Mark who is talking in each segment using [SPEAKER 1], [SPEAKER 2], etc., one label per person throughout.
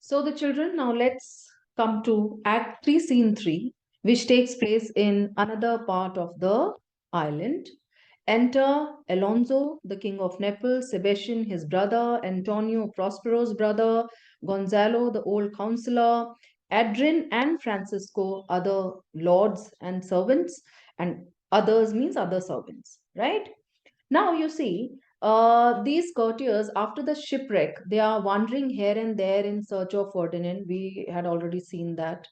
[SPEAKER 1] So, the children, now let's come to Act 3, Scene 3, which takes place in another part of the island. Enter Alonso, the king of Naples, Sebastian, his brother, Antonio, Prospero's brother, Gonzalo, the old counselor, Adrian, and Francisco, other lords and servants, and others means other servants, right? Now you see, these courtiers, after the shipwreck, they are wandering here and there in search of Ferdinand. We had already seen that.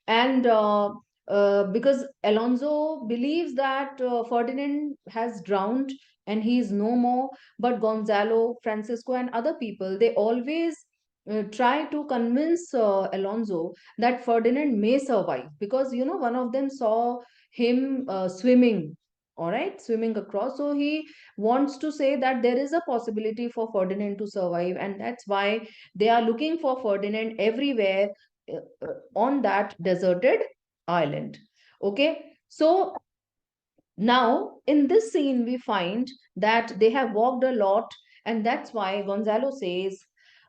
[SPEAKER 1] And because Alonso believes that Ferdinand has drowned and he is no more, but Gonzalo, Francisco, and other people, they always try to convince Alonso that Ferdinand may survive because, one of them saw him swimming, all right, swimming across. So he wants to say that there is a possibility for Ferdinand to survive, and that's why they are looking for Ferdinand everywhere on that deserted island. Okay, so now in this scene, we find that they have walked a lot, and that's why Gonzalo says,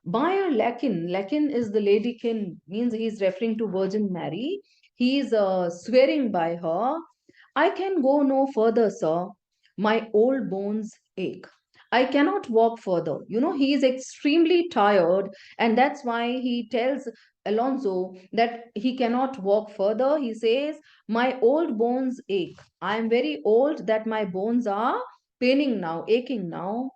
[SPEAKER 1] Buyer Lakin, Lakin is the lady kin, means he's referring to Virgin Mary. He's swearing by her, I can go no further, sir. My old bones ache. I cannot walk further. He is extremely tired, and that's why he tells Alonso that he cannot walk further. He says, my old bones ache. I am very old that my bones are paining now, aching now.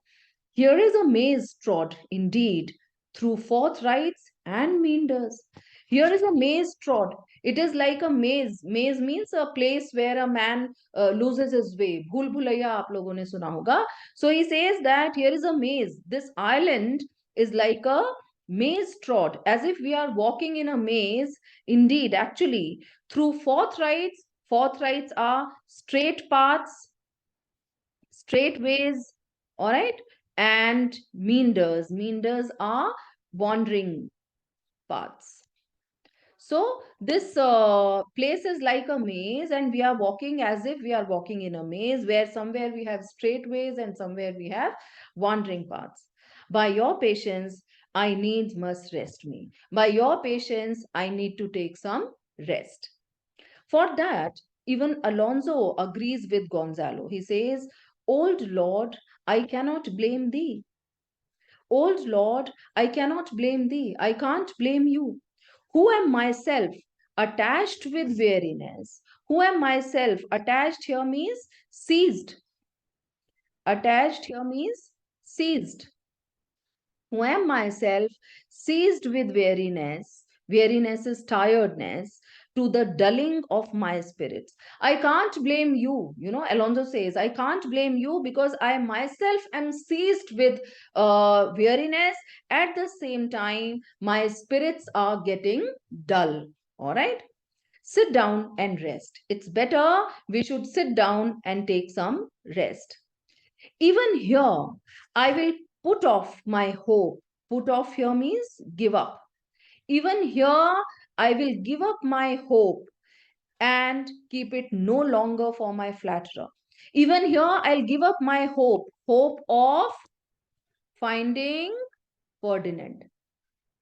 [SPEAKER 1] Here is a maze trod, indeed, through forthrights and meanders. Here is a maze trod. It is like a maze. Maze means a place where a man loses his way. Bhul bhulaiya aap logon ne suna hoga. So he says that here is a maze. This island is like a maze trod, as if we are walking in a maze. Indeed, actually, through forthrights. Forthrights are straight paths, straight ways, all right, and meanders. Meanders are wandering paths. So this place is like a maze, and we are walking as if we are walking in a maze where somewhere we have straight ways and somewhere we have wandering paths. By your patience, I needs must rest me. By your patience, I need to take some rest. For that, even Alonso agrees with Gonzalo. He says, Old Lord, I cannot blame thee. Old Lord, I cannot blame thee. I can't blame you. Who am myself attached with weariness? Who am myself? Attached here means seized. Attached here means seized. Who am myself seized with weariness. Weariness is tiredness, to the dulling of my spirits. I can't blame you. Alonso says, I can't blame you because I myself am seized with weariness. At the same time, my spirits are getting dull. All right. Sit down and rest. It's better we should sit down and take some rest. Even here, I will put off my hope. Put off here means give up. Even here, I will give up my hope and keep it no longer for my flatterer. Even here, I'll give up my hope, hope of finding Ferdinand.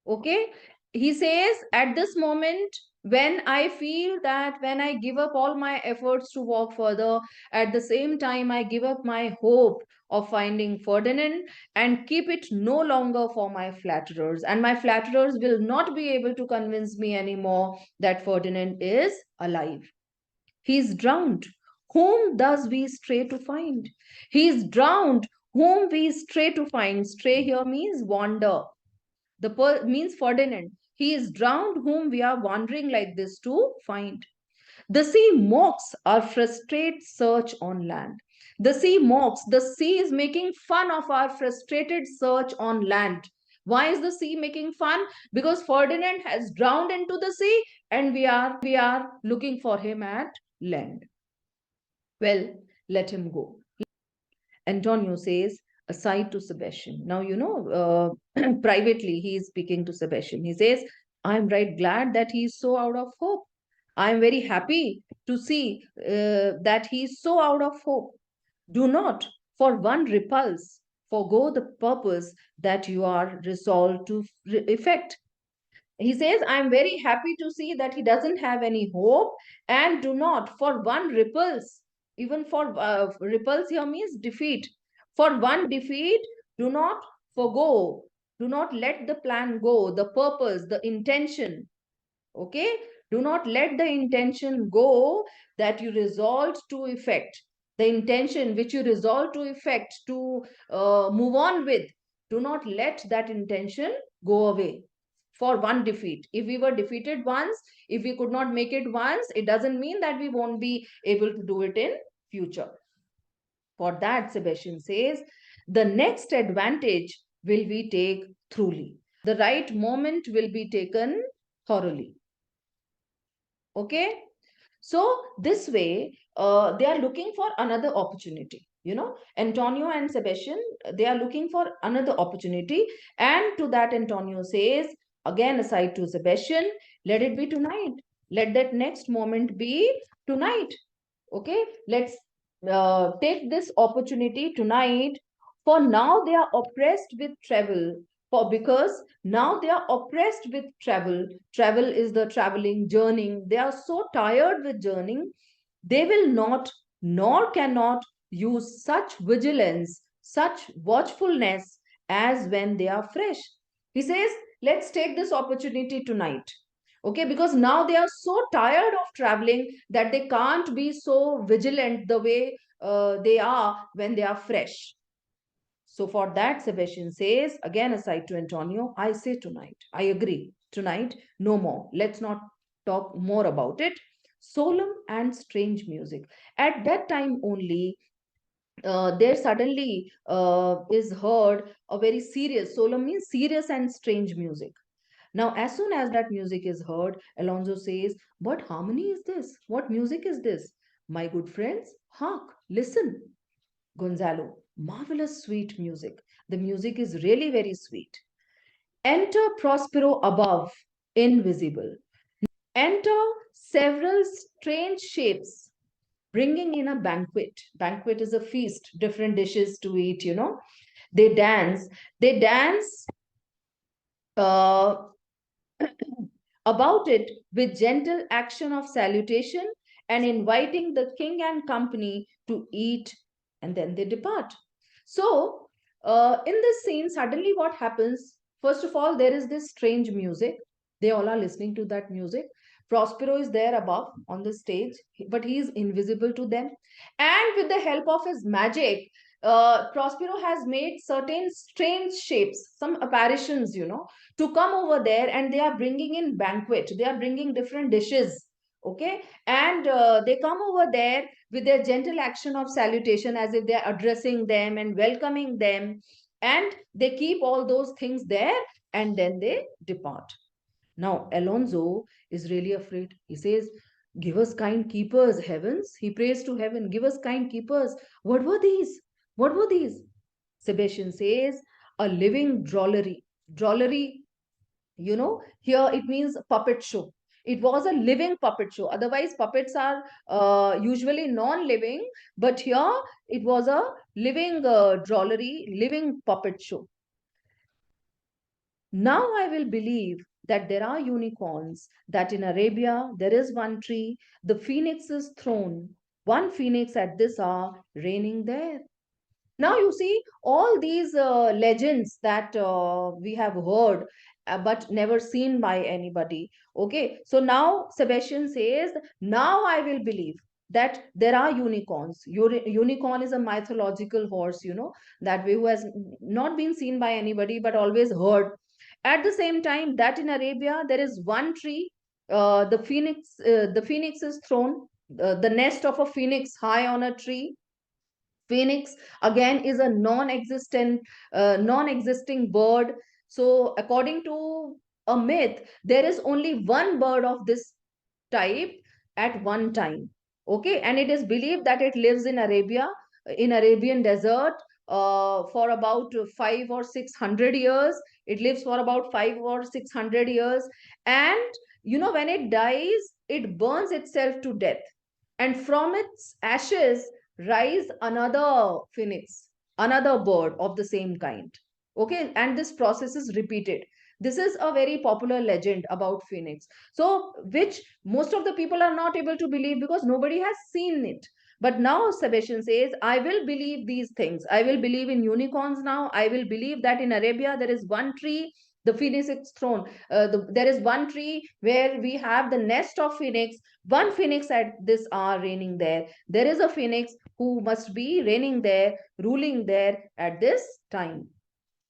[SPEAKER 1] Okay, he says at this moment, when I feel that when I give up all my efforts to walk further, at the same time I give up my hope of finding Ferdinand and keep it no longer for my flatterers, and my flatterers will not be able to convince me anymore that Ferdinand is alive. He is drowned. Whom thus we stray to find? He is drowned. Whom we stray to find? Stray here means wander. Means Ferdinand. He is drowned, whom we are wandering like this to find. The sea mocks our frustrated search on land. The sea mocks. The sea is making fun of our frustrated search on land. Why is the sea making fun? Because Ferdinand has drowned into the sea, and we are looking for him at land. Well, let him go. Antonio says, aside to Sebastian. Now, privately, he is speaking to Sebastian. He says, I'm right glad that he is so out of hope. I'm very happy to see that he is so out of hope. Do not, for one repulse, forego the purpose that you are resolved to effect. He says, I'm very happy to see that he doesn't have any hope, and do not for one repulse. Even for repulse here means defeat. For one defeat, do not forgo. Do not let the plan go, the purpose, the intention. Okay? Do not let the intention go that you resolved to effect. The intention which you resolved to effect, to move on with. Do not let that intention go away for one defeat. If we were defeated once, if we could not make it once, it doesn't mean that we won't be able to do it in future. For that, Sebastian says, the next advantage will we take truly. The right moment will be taken thoroughly. Okay? So this way, they are looking for another opportunity. You know, Antonio and Sebastian, they are looking for another opportunity. And to that, Antonio says, again, aside to Sebastian, let it be tonight. Let that next moment be tonight. Okay, let's take this opportunity tonight. For now, they are oppressed with travel. For because now they are oppressed with travel. Travel is the traveling, journeying. They are so tired with journeying, they will not nor cannot use such vigilance, such watchfulness as when they are fresh. He says, let's take this opportunity tonight. Okay, because now they are so tired of traveling that they can't be so vigilant the way they are when they are fresh. So for that, Sebastian says, again aside to Antonio, I say tonight, I agree, tonight, no more. Let's not talk more about it. Solemn and strange music. At that time only, there suddenly is heard a very serious, solemn means serious and strange music. Now, as soon as that music is heard, Alonso says, what harmony is this? What music is this? My good friends, hark, listen. Gonzalo, marvelous sweet music. The music is really very sweet. Enter Prospero above, invisible. Enter several strange shapes, bringing in a banquet. Banquet is a feast, different dishes to eat, you know. They dance. They dance uh, about it with gentle action of salutation and inviting the king and company to eat, and then they depart. So, in this scene, suddenly what happens? First of all, there is this strange music. They all are listening to that music. Prospero is there above on the stage, but he is invisible to them. And with the help of his magic, Prospero has made certain strange shapes, some apparitions, you know, to come over there, and they are bringing in banquet. They are bringing different dishes. Okay, and they come over there with their gentle action of salutation as if they are addressing them and welcoming them, and they keep all those things there, and then they depart. Now, Alonso is really afraid. He says, give us kind keepers, heavens. He prays to heaven, give us kind keepers. What were these? What were these? Sebastian says, a living drollery. Drollery, you know, here it means puppet show. It was a living puppet show. Otherwise, puppets are usually non-living, but here it was a living drollery, living puppet show. Now I will believe that there are unicorns, that in Arabia there is one tree, the phoenix's throne, one phoenix at this hour reigning there. Now you see all these legends that we have heard but never seen by anybody. Okay, so now Sebastian says, now I will believe that there are unicorns. Unicorn is a mythological horse, you know, that way, who has not been seen by anybody but always heard. At the same time, that in Arabia there is one tree, the phoenix's throne, the nest of a phoenix high on a tree. Phoenix again is a non-existing bird. So according to a myth, there is only one bird of this type at one time. Okay, and it is believed that it lives in Arabia, in Arabian desert, for about 5 or 600 years. It lives for about 5 or 600 years, and you know, when it dies, it burns itself to death, and from its ashes rise another phoenix, another bird of the same kind. Okay, and this process is repeated. This is a very popular legend about phoenix, so which most of the people are not able to believe because nobody has seen it. But now Sebastian says, I will believe these things. I will believe in unicorns now. I will believe that in Arabia there is one tree, the phoenix is thrown. There is one tree where we have the nest of phoenix. One phoenix at this hour reigning there. There is a phoenix who must be reigning there, ruling there at this time.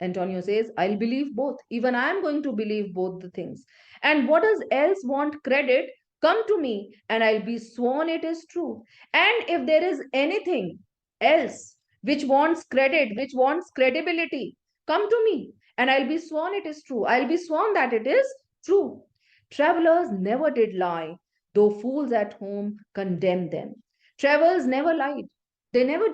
[SPEAKER 1] Antonio says, I'll believe both. Even I am going to believe both the things. And what does else want credit? Come to me, and I'll be sworn it is true. And if there is anything else which wants credit, which wants credibility, come to me, and I'll be sworn it is true. I'll be sworn that it is true. Travelers never did lie, though fools at home condemn them. Travelers never lied. They never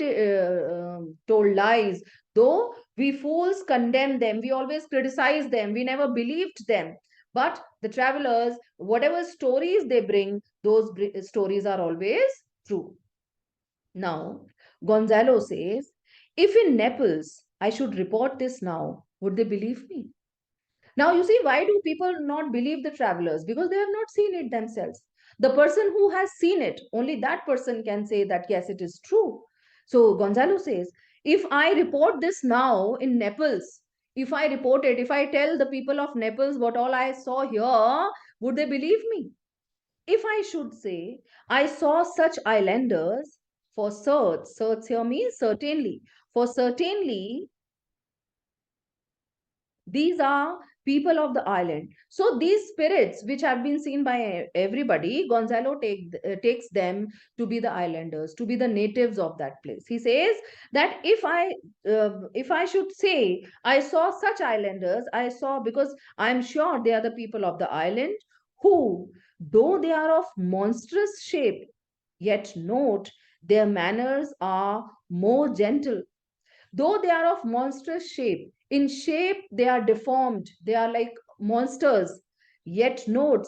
[SPEAKER 1] told lies, though we fools condemn them. We always criticize them. We never believed them. But the travelers, whatever stories they bring, those stories are always true. Now, Gonzalo says, if in Naples I should report this now, would they believe me? Now, you see, why do people not believe the travelers? Because they have not seen it themselves. The person who has seen it, only that person can say that, yes, it is true. So, Gonzalo says, if I report this now in Naples, if I report it, if I tell the people of Naples what all I saw here, would they believe me? If I should say, I saw such islanders, for certs here means certainly, for certainly these are people of the island. So these spirits which have been seen by everybody, Gonzalo takes them to be the islanders, to be the natives of that place. He says that if I should say I saw such islanders, I saw, because I'm sure they are the people of the island who, though they are of monstrous shape, yet note their manners are more gentle. Though they are of monstrous shape, in shape they are deformed, they are like monsters. Yet note,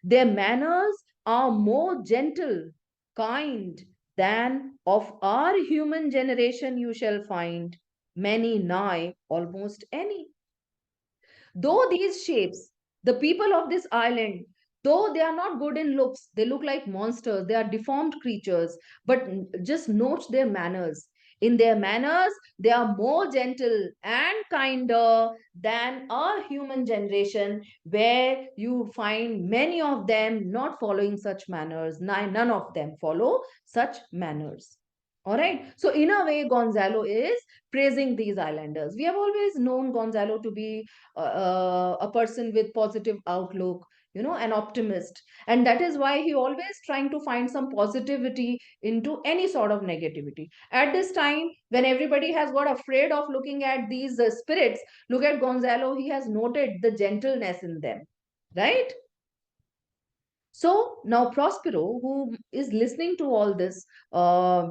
[SPEAKER 1] their manners are more gentle, kind than of our human generation you shall find many nigh almost any. Though these shapes, the people of this island, though they are not good in looks, they look like monsters, they are deformed creatures, but just note their manners. In their manners, they are more gentle and kinder than our human generation, where you find many of them not following such manners. None of them follow such manners. All right. So, in a way, Gonzalo is praising these islanders. We have always known Gonzalo to be a person with positive outlook, an optimist, and that is why he always trying to find some positivity into any sort of negativity. At this time, when everybody has got afraid of looking at these spirits, look at Gonzalo. He has noted the gentleness in them, right? So now Prospero, who is listening to all this,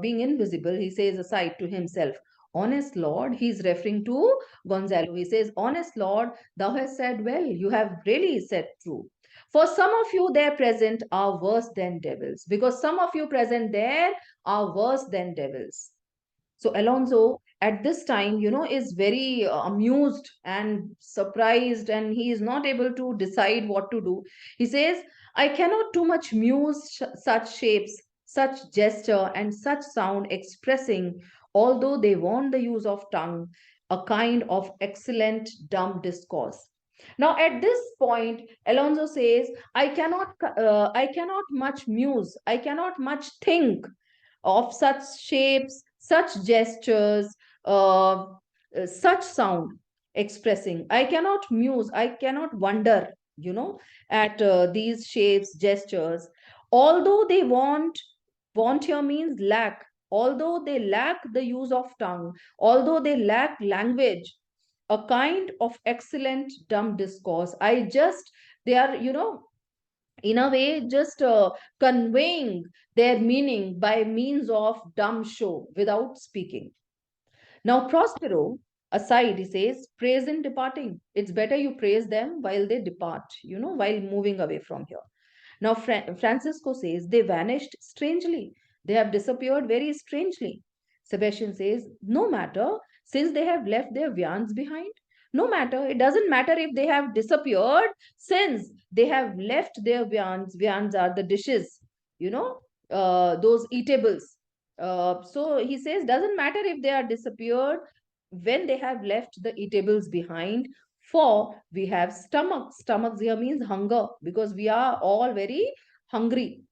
[SPEAKER 1] being invisible, he says aside to himself, Honest Lord, he's referring to Gonzalo. He says, Honest Lord, thou hast said well, you have really said true. For some of you there present are worse than devils, because some of you present there are worse than devils. So Alonso at this time, is very amused and surprised, and he is not able to decide what to do. He says, I cannot too much muse such shapes, such gesture, and such sound expressing, although they want the use of tongue, a kind of excellent dumb discourse. Now, at this point, Alonso says, I cannot much muse, I cannot much think of such shapes, such gestures, such sound expressing. I cannot muse, I cannot wonder, at these shapes, gestures. Although they want here means lack. Although they lack the use of tongue, although they lack language, a kind of excellent dumb discourse. They are, in a way just conveying their meaning by means of dumb show without speaking. Now Prospero aside, he says, praise in departing. It's better you praise them while they depart, while moving away from here. Now Francisco says they vanished strangely, they have disappeared very strangely. Sebastian says no matter, since they have left their viands behind. No matter, it doesn't matter if they have disappeared, since they have left their viands. Viands are the dishes, you know, those eatables. So he says, doesn't matter if they are disappeared when they have left the eatables behind, for we have stomachs. Stomachs here means hunger, because we are all very hungry.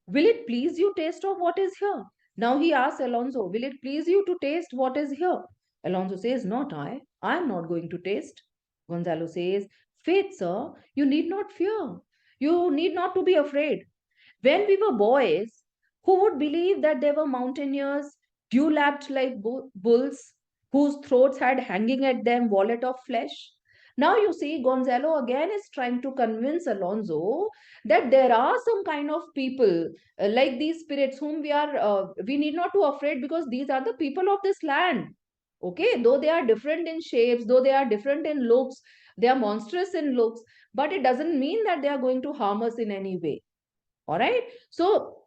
[SPEAKER 1] Will it please you taste of what is here? Now he asks Alonso, will it please you to taste what is here? Alonso says, not I. I am not going to taste. Gonzalo says, faith, sir, you need not fear. You need not to be afraid. When we were boys, who would believe that there were mountaineers, dew-lapped like bulls, whose throats had hanging at them wallet of flesh? Now you see, Gonzalo again is trying to convince Alonso that there are some kind of people like these spirits whom we need not to afraid, because these are the people of this land. Okay, though they are different in shapes, though they are different in looks, they are monstrous in looks, but it doesn't mean that they are going to harm us in any way. All right. So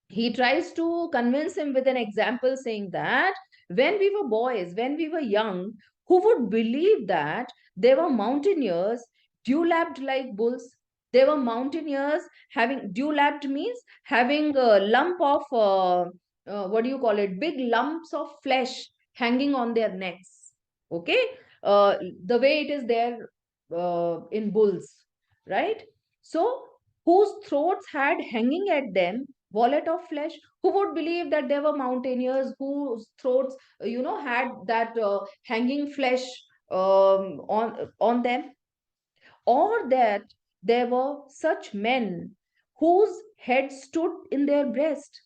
[SPEAKER 1] he tries to convince him with an example, saying that when we were boys, when we were young, who would believe that there were mountaineers dew-lapped like bulls? There were mountaineers having dew-lapped means having a lump of what do you call it? Big lumps of flesh hanging on their necks. Okay, the way it is there in bulls, right? So whose throats had hanging at them wallet of flesh. Who would believe that there were mountaineers whose throats had that hanging flesh on them, or that there were such men whose heads stood in their breast?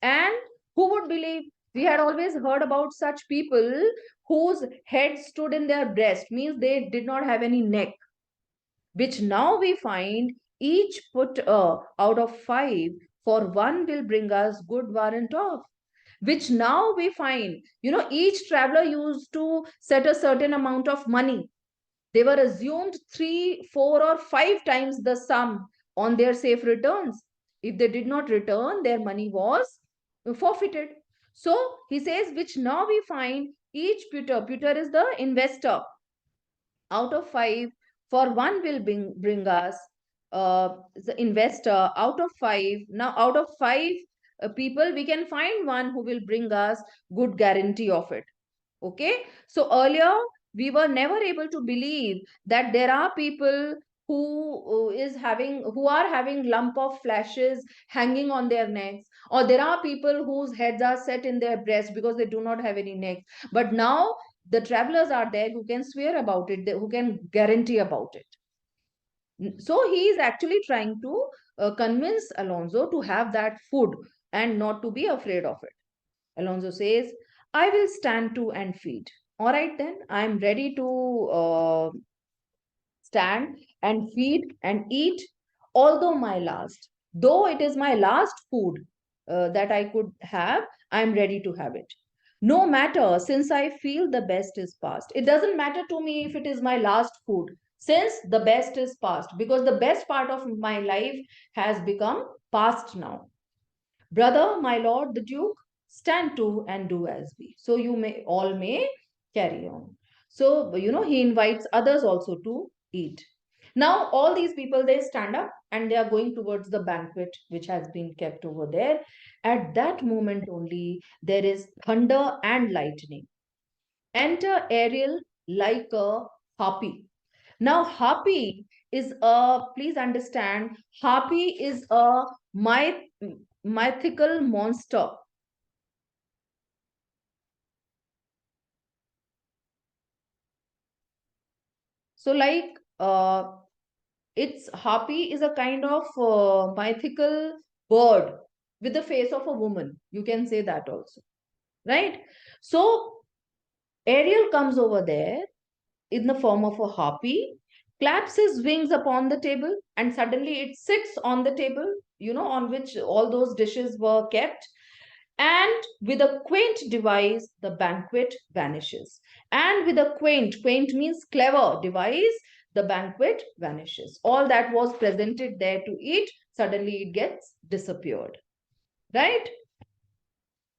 [SPEAKER 1] And who would believe, we had always heard about such people whose heads stood in their breast, means they did not have any neck, which now we find each put out of five, for one will bring us good warrant of. Which now we find, each traveler used to set a certain amount of money. They were assumed three, four, or five times the sum on their safe returns. If they did not return, their money was forfeited. So he says, which now we find each puter is the investor, out of five, for one will bring us the investor out of five. Now out of five people, we can find one who will bring us good guarantee of it. Okay, so earlier we were never able to believe that there are people who are having lump of flashes hanging on their necks, or there are people whose heads are set in their breast because they do not have any neck. But now the travelers are there who can swear about it, who can guarantee about it. So he is actually trying to convince Alonso to have that food and not to be afraid of it. Alonso says, I will stand to and feed. All right, then, I'm ready to stand and feed and eat, though it is my last food that I could have, I'm ready to have it. No matter, since I feel the best is past. It doesn't matter to me if it is my last food, since the best is past, because the best part of my life has become past now. Brother, my lord, the duke, stand to and do as we. So you may carry on. So, he invites others also to eat. Now, all these people, they stand up and they are going towards the banquet which has been kept over there. At that moment only, there is thunder and lightning. Enter Ariel like a harpy. Now, harpy is please understand, harpy is a mythical monster. So, like, it's harpy is a kind of mythical bird with the face of a woman. You can say that also, right? So, Ariel comes over there in the form of a harpy, claps his wings upon the table, and suddenly it sits on the table, on which all those dishes were kept. And with a quaint device, the banquet vanishes. And with a quaint means clever device, the banquet vanishes. All that was presented there to eat, suddenly it gets disappeared. Right?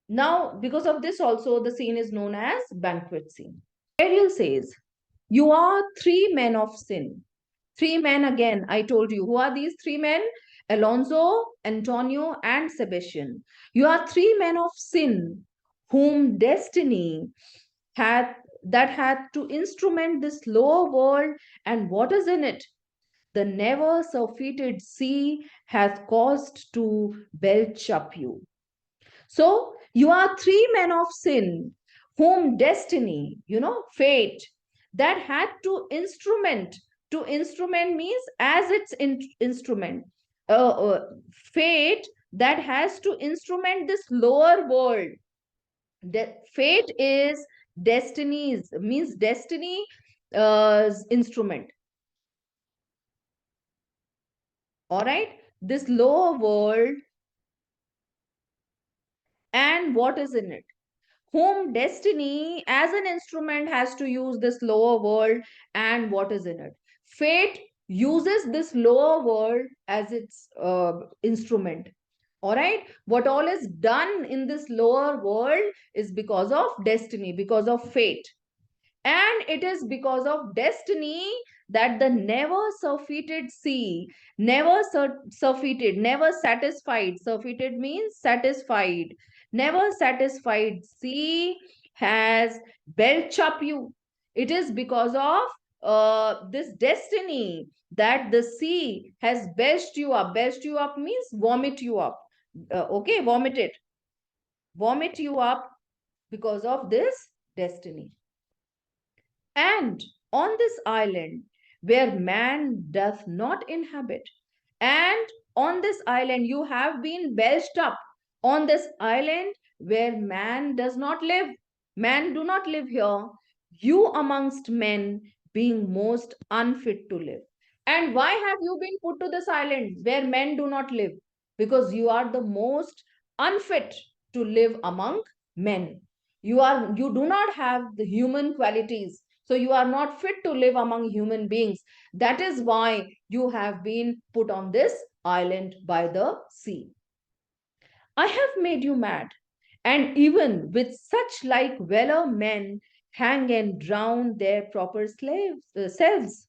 [SPEAKER 1] Now, because of this, also the scene is known as banquet scene. Ariel says, You are three men of sin. Three men again, I told you. Who are these three men? Alonso, Antonio, and Sebastian. You are three men of sin, whom destiny hath that hath to instrument this lower world, and what is in it? The never surfeited sea hath caused to belch up you. So you are three men of sin, whom destiny, fate, that had to instrument. To instrument means as its instrument. Fate that has to instrument this lower world. Fate is destiny's, means destiny instrument. All right. This lower world and what is in it, whom destiny as an instrument has to use this lower world and what is in it. Fate uses this lower world as its instrument. All right. What all is done in this lower world is because of destiny, because of fate. And it is because of destiny that the never surfeited sea, never surfeited, never satisfied, surfeited means satisfied, never satisfied sea has belched up you. It is because of this destiny that the sea has belched you up. Belched you up means vomit you up. Okay, vomit it. Vomit you up because of this destiny. And on this island where man doth not inhabit, and on this island you have been belched up, on this island where man does not live, man do not live here, you amongst men being most unfit to live. And why have you been put to this island where men do not live? Because you are the most unfit to live among men. You do not have the human qualities, so you are not fit to live among human beings. That is why you have been put on this island by the sea. I have made you mad, and even with such like valor men hang and drown their proper selves.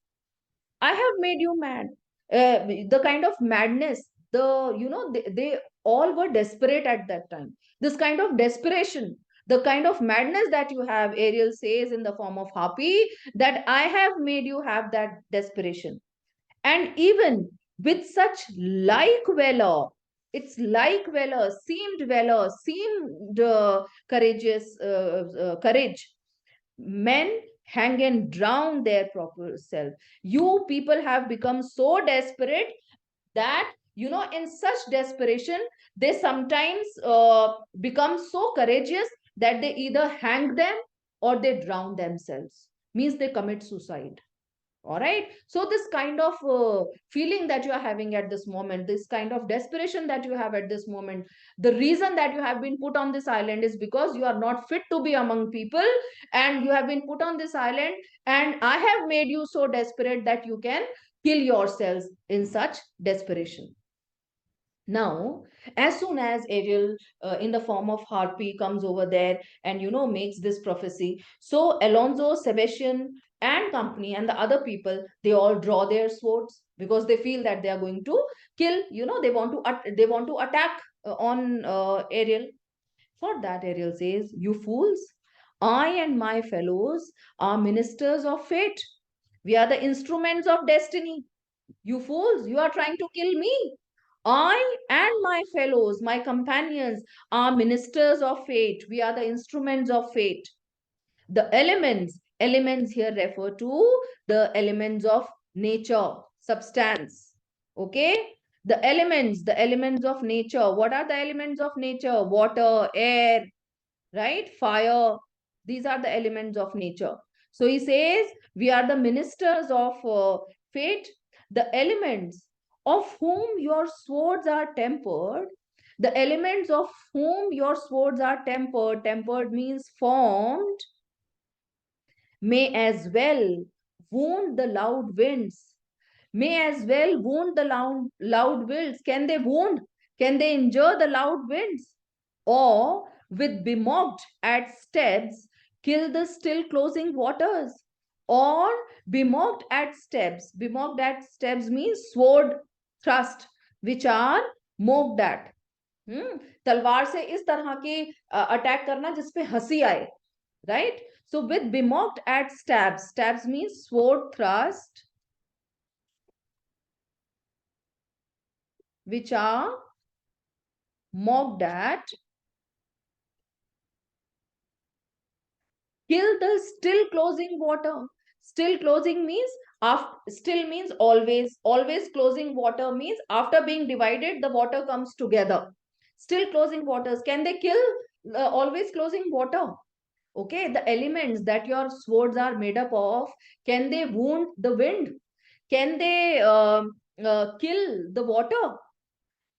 [SPEAKER 1] I have made you mad. The kind of madness, they all were desperate at that time. This kind of desperation, the kind of madness that you have, Ariel says in the form of Harpy, that I have made you have that desperation. And even with such like valor, it's like valor, seemed courageous, courage, men hang and drown their proper self. You people have become so desperate that, in such desperation, they sometimes become so courageous that they either hang them or they drown themselves, means they commit suicide. All right. So this kind of feeling that you are having at this moment, this kind of desperation that you have at this moment, the reason that you have been put on this island is because you are not fit to be among people, and you have been put on this island, and I have made you so desperate that you can kill yourselves in such desperation. Now, as soon as Ariel, in the form of Harpy, comes over there and makes this prophecy, so Alonso, Sebastian, and company, and the other people, they all draw their swords because they feel that they are going to kill. They want to attack on Ariel. For that, Ariel says, "You fools! I and my fellows are ministers of fate. We are the instruments of destiny. You fools, you are trying to kill me. I and my fellows, my companions, are ministers of fate. We are the instruments of fate. The elements here refer to the elements of nature, substance. Okay? The elements of nature. What are the elements of nature? Water, air, right? Fire. These are the elements of nature. So he says, we are the ministers of fate, the elements of whom your swords are tempered. The elements of whom your swords are tempered, tempered means formed, may as well wound the loud winds. May as well wound the loud winds. Can they wound? Can they injure the loud winds? Or with bemocked at steps, kill the still closing waters. or be mocked at stabs. Be mocked at stabs means sword thrust, which are mocked at. तलवार से इस तरह के attack करना जिसपे हंसी आए, right? So with be mocked at stabs, stabs means sword thrust, which are mocked at. Kill the still closing water. Still closing means after, still means always. Always closing water means after being divided, the water comes together. Still closing waters. Can they kill always closing water? Okay, the elements that your swords are made up of, can they wound the wind? Can they kill the water?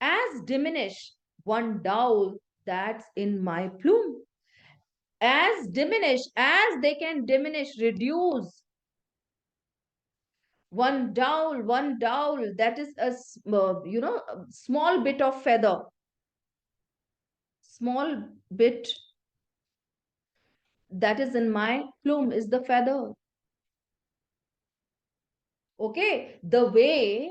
[SPEAKER 1] As diminish one dowel that's in my plume. As diminish, as they can diminish, reduce one dowel, that is a a small bit of feather, small bit that is in my plume is the feather. Okay, the way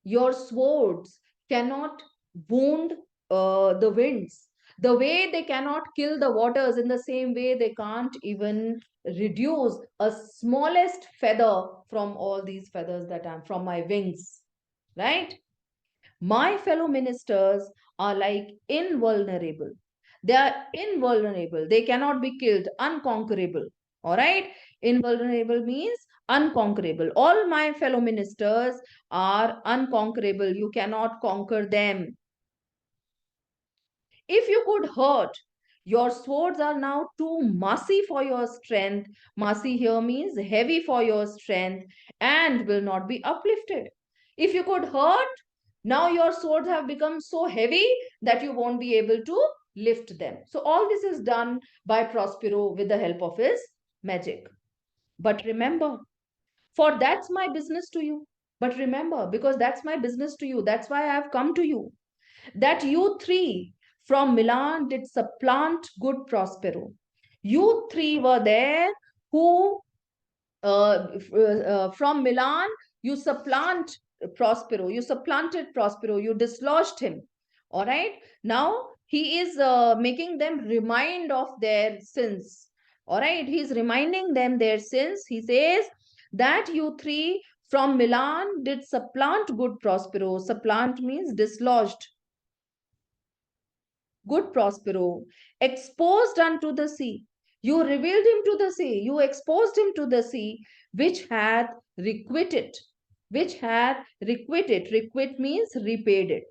[SPEAKER 1] your swords cannot wound the winds, the way they cannot kill the waters, in the same way they can't even reduce a smallest feather from all these feathers that I'm from my wings, right? My fellow ministers are like invulnerable. They are invulnerable. They cannot be killed, unconquerable. All right. Invulnerable means unconquerable. All my fellow ministers are unconquerable. You cannot conquer them. If you could hurt, your swords are now too massy for your strength. Massy here means heavy for your strength and will not be uplifted. If you could hurt, now your swords have become so heavy that you won't be able to lift them. So all this is done by Prospero with the help of his magic. But remember, for that's my business to you. But remember, because that's my business to you, that's why I have come to you, that you three from Milan did supplant good Prospero. You three were there who, from Milan, you supplant Prospero, you supplanted Prospero, you dislodged him. All right. Now he is making them remind of their sins. All right. He's reminding them their sins. He says that you three from Milan did supplant good Prospero. Supplant means dislodged good Prospero, exposed unto the sea. You revealed him to the sea, you exposed him to the sea, which hath requited, which hath requited. Requite means repaid it.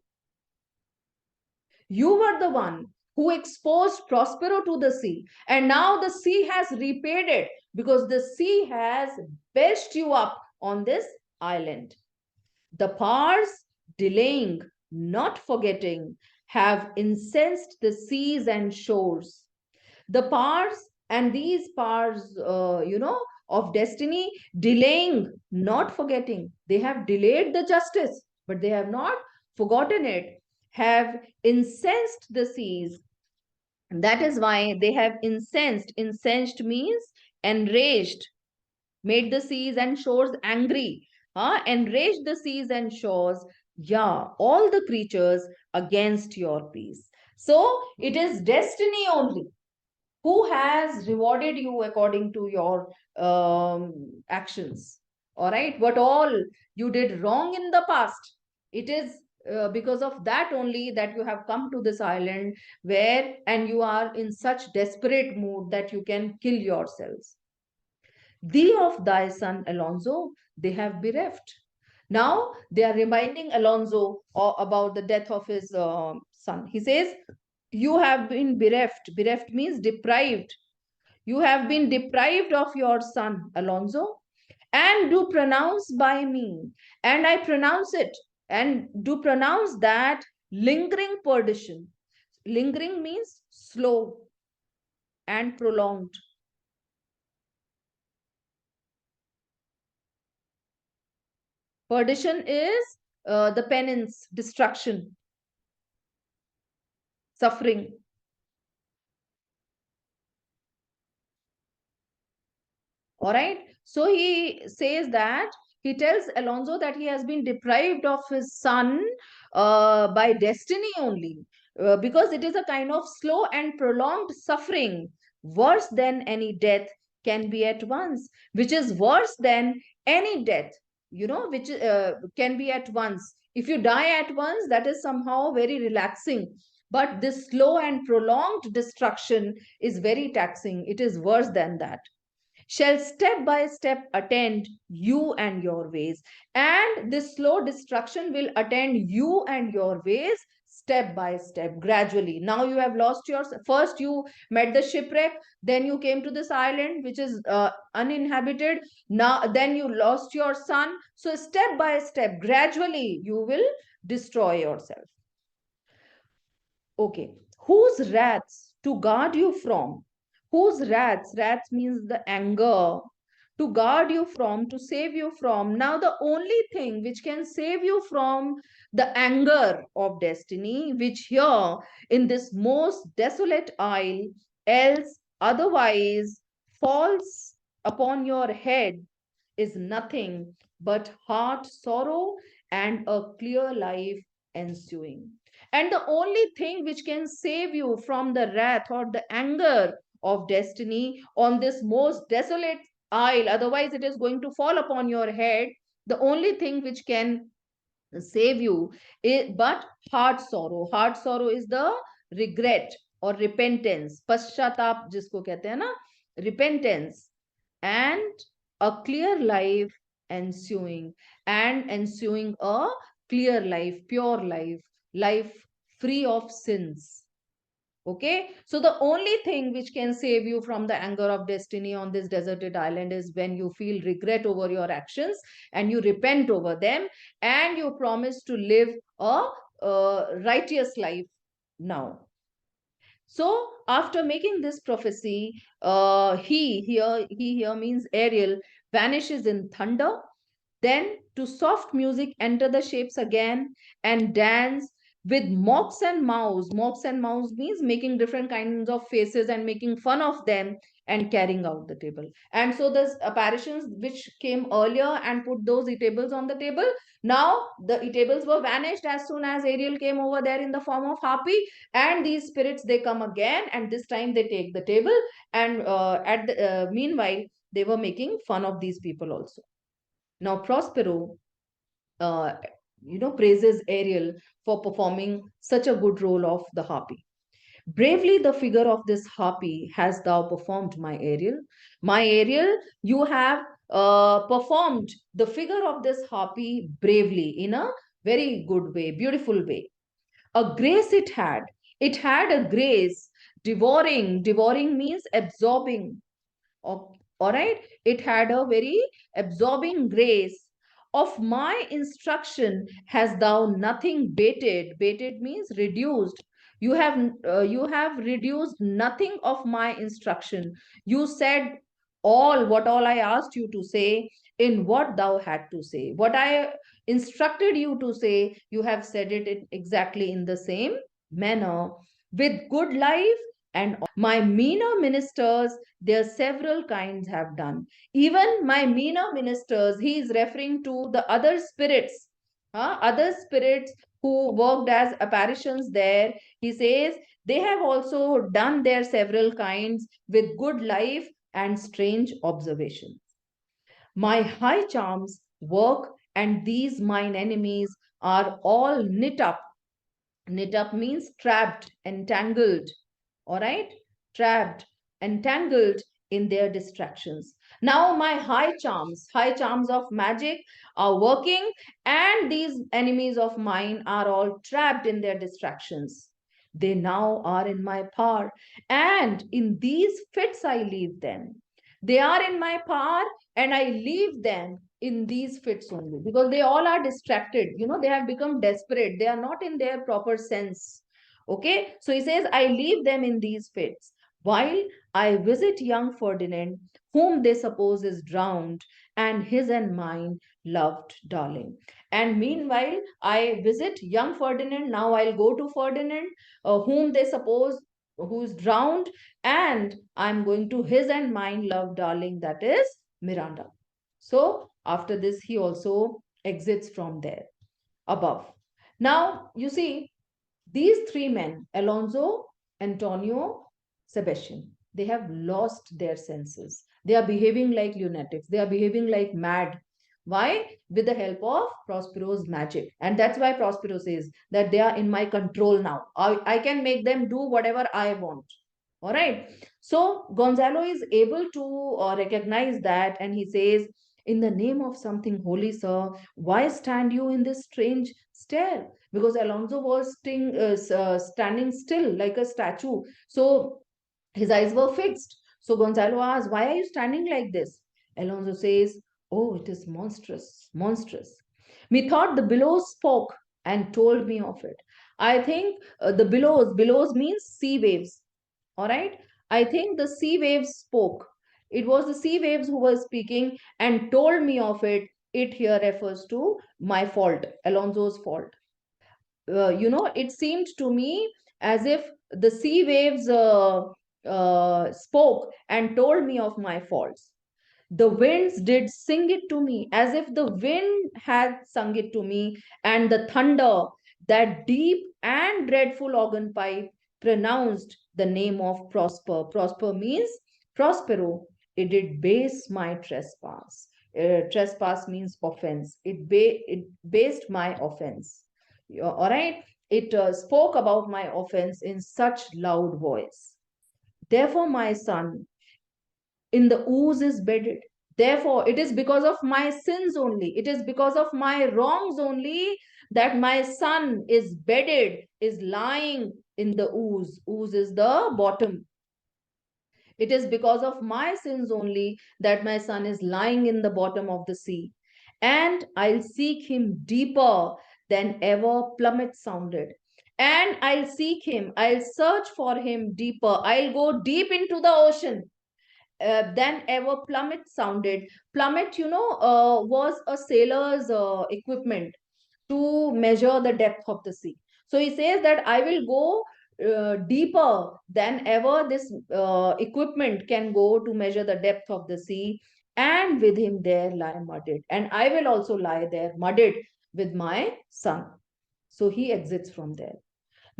[SPEAKER 1] You were the one who exposed Prospero to the sea, and now the sea has repaid it because the sea has belched you up on this island. The powers delaying, not forgetting, have incensed the seas and shores. The powers, and these powers, of destiny, delaying, not forgetting. They have delayed the justice, but they have not forgotten it, have incensed the seas. That is why they have incensed. Incensed means enraged, made the seas and shores angry, enraged the seas and shores, yeah, all the creatures against your peace. So it is destiny only who has rewarded you according to your actions. All right, what all you did wrong in the past, it is because of that only that you have come to this island, where and you are in such desperate mood that you can kill yourselves. Thee of thy son Alonso, they have bereft. Now they are reminding Alonso about the death of his son. He says, you have been bereft. Bereft means deprived. You have been deprived of your son, Alonso, and do pronounce by me. And I pronounce it, and do pronounce that lingering perdition. Lingering means slow and prolonged. Perdition is the penance, destruction, suffering. All right. So he says that he tells Alonso that he has been deprived of his son by destiny only, because it is a kind of slow and prolonged suffering, worse than any death can be at once, which is worse than any death, which can be at once. If you die at once, that is somehow very relaxing. But this slow and prolonged destruction is very taxing. It is worse than that. Shall step by step attend you and your ways. And this slow destruction will attend you and your ways step by step, gradually. Now you have lost your, first you met the shipwreck, then you came to this island which is uninhabited. Now, then you lost your son. So step by step, gradually, you will destroy yourself. Okay. Whose wraths to guard you from? Whose wraths? Wraths means the anger. To guard you from, to save you from. Now, the only thing which can save you from the anger of destiny, which here in this most desolate isle, else otherwise falls upon your head, is nothing but heart sorrow and a clear life ensuing. And the only thing which can save you from the wrath or the anger of destiny on this most desolate isle, otherwise it is going to fall upon your head. The only thing which can save you is but heart sorrow. Heart sorrow is the regret or repentance. Paschatap जिसको कहते हैं ना, repentance, and a clear life ensuing, and ensuing a clear life, pure life, life free of sins. Okay, so the only thing which can save you from the anger of destiny on this deserted island is when you feel regret over your actions and you repent over them and you promise to live a righteous life now. So after making this prophecy, he here means Ariel vanishes in thunder. Then to soft music enter the shapes again and dance with mops and mouse. Mops and mouse means making different kinds of faces and making fun of them and carrying out the table. And so the apparitions which came earlier and put those tables on the table, now the tables were vanished as soon as Ariel came over there in the form of harpy, and these spirits they come again and this time they take the table, and at the meanwhile they were making fun of these people also. Now, Prospero, uh, praises Ariel for performing such a good role of the harpy. Bravely, the figure of this harpy has thou performed, my Ariel. My Ariel, you have performed the figure of this harpy bravely in a very good way, beautiful way. A grace it had. It had a grace, devouring. Devouring means absorbing. All right, it had a very absorbing grace. Of my instruction has thou nothing bated. Bated means reduced. You have reduced nothing of my instruction. You said what all I asked you to say in what thou had to say. What I instructed you to say, you have said it exactly in the same manner, with good life and my meaner ministers, their several kinds have done. Even my meaner ministers, he is referring to the other spirits, other spirits who worked as apparitions there. He says they have also done their several kinds with good life and strange observations. My high charms work, and these mine enemies are all knit up. Knit up means trapped, entangled, all right, trapped, entangled in their distractions. Now my high charms of magic are working, and these enemies of mine are all trapped in their distractions. They now are in my power, and in these fits I leave them. They are in my power, and I leave them in these fits only, because they all are distracted. They have become desperate. They are not in their proper sense. Okay, so he says, I leave them in these fits while I visit young Ferdinand, whom they suppose is drowned, and his and mine loved darling. And meanwhile, I visit young Ferdinand. Now I'll go to Ferdinand, whom they suppose who's drowned, and I'm going to his and mine loved darling, that is Miranda. So after this, he also exits from there above. Now, you see, these three men, Alonso, Antonio, Sebastian, they have lost their senses. They are behaving like lunatics. They are behaving like mad. Why? With the help of Prospero's magic. And that's why Prospero says that they are in my control now. I can make them do whatever I want. All right. So Gonzalo is able to recognize that, and he says, in the name of something holy, sir, why stand you in this strange stare? Because Alonso was standing still like a statue. So his eyes were fixed. So Gonzalo asks, why are you standing like this? Alonso says, oh, it is monstrous, monstrous. Methought the billows spoke and told me of it. I think billows means sea waves. All right. I think the sea waves spoke. It was the sea waves who were speaking and told me of it. It here refers to my fault, Alonso's fault. It seemed to me as if the sea waves spoke and told me of my faults. The winds did sing it to me, as if the wind had sung it to me, and the thunder, that deep and dreadful organ pipe, pronounced the name of Prosper. Prosper means Prospero. It did base my trespass. Trespass means offense. It based my offense. All right. It spoke about my offense in such loud voice. Therefore, my son, in the ooze is bedded. Therefore, it is because of my sins only, it is because of my wrongs only that my son is bedded, is lying in the ooze. Ooze is the bottom. It is because of my sins only that my son is lying in the bottom of the sea. And I'll seek him deeper than ever plummet sounded. And I'll seek him, I'll search for him deeper. I'll go deep into the ocean than ever plummet sounded. Plummet, was a sailor's equipment to measure the depth of the sea. So he says that I will go deeper than ever this equipment can go to measure the depth of the sea, and with him there lie mudded. And I will also lie there mudded with my son. So he exits from there.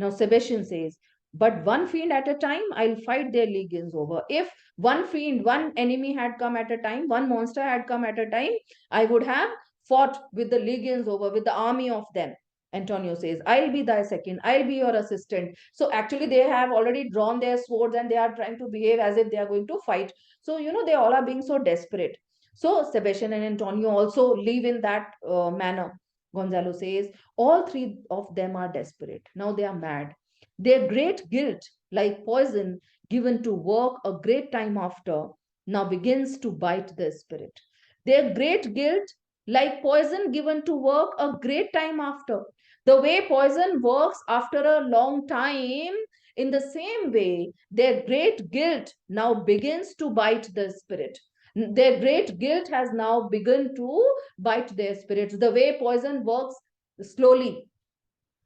[SPEAKER 1] Now, Sebastian says, but one fiend at a time, I'll fight their legions over. If one fiend, one enemy had come at a time, one monster had come at a time, I would have fought with the legions over, with the army of them. Antonio says, I'll be thy second, I'll be your assistant. So actually, they have already drawn their swords and they are trying to behave as if they are going to fight. So, they all are being so desperate. So Sebastian and Antonio also live in that manner. Gonzalo says, all three of them are desperate. Now they are mad. Their great guilt, like poison given to work a great time after, now begins to bite their spirit. Their great guilt, like poison given to work a great time after. The way poison works after a long time, in the same way, their great guilt now begins to bite the spirit. Their great guilt has now begun to bite their spirits. The way poison works slowly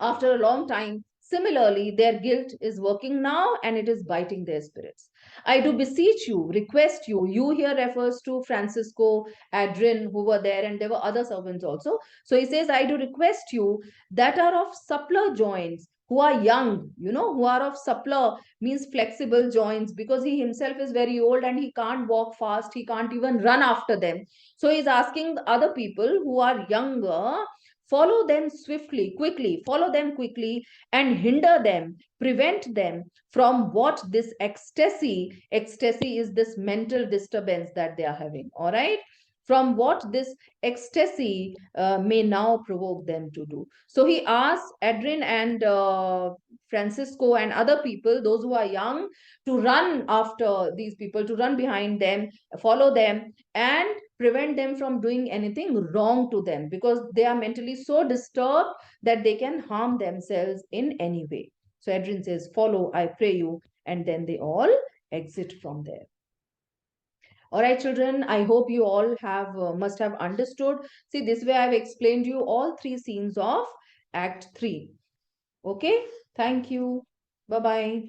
[SPEAKER 1] after a long time, similarly, their guilt is working now and it is biting their spirits. I do beseech you, request you. You here refers to Francisco, Adrian, who were there, and there were other servants also. So he says, I do request you that are of suppler joints, who are young, who are of suppler means flexible joints, because he himself is very old and he can't walk fast, he can't even run after them. So he's asking the other people who are younger, follow them swiftly, quickly, follow them quickly and hinder them, prevent them from what this ecstasy is this mental disturbance that they are having, all right? From what this ecstasy may now provoke them to do. So he asks Adrian and Francisco and other people, those who are young, to run after these people, to run behind them, follow them, and prevent them from doing anything wrong to them, because they are mentally so disturbed that they can harm themselves in any way. So Adrian says, follow, I pray you. And then they all exit from there. All right, children, I hope you all have must have understood. See, this way I've explained you all three scenes of Act 3. Okay, thank you. Bye-bye.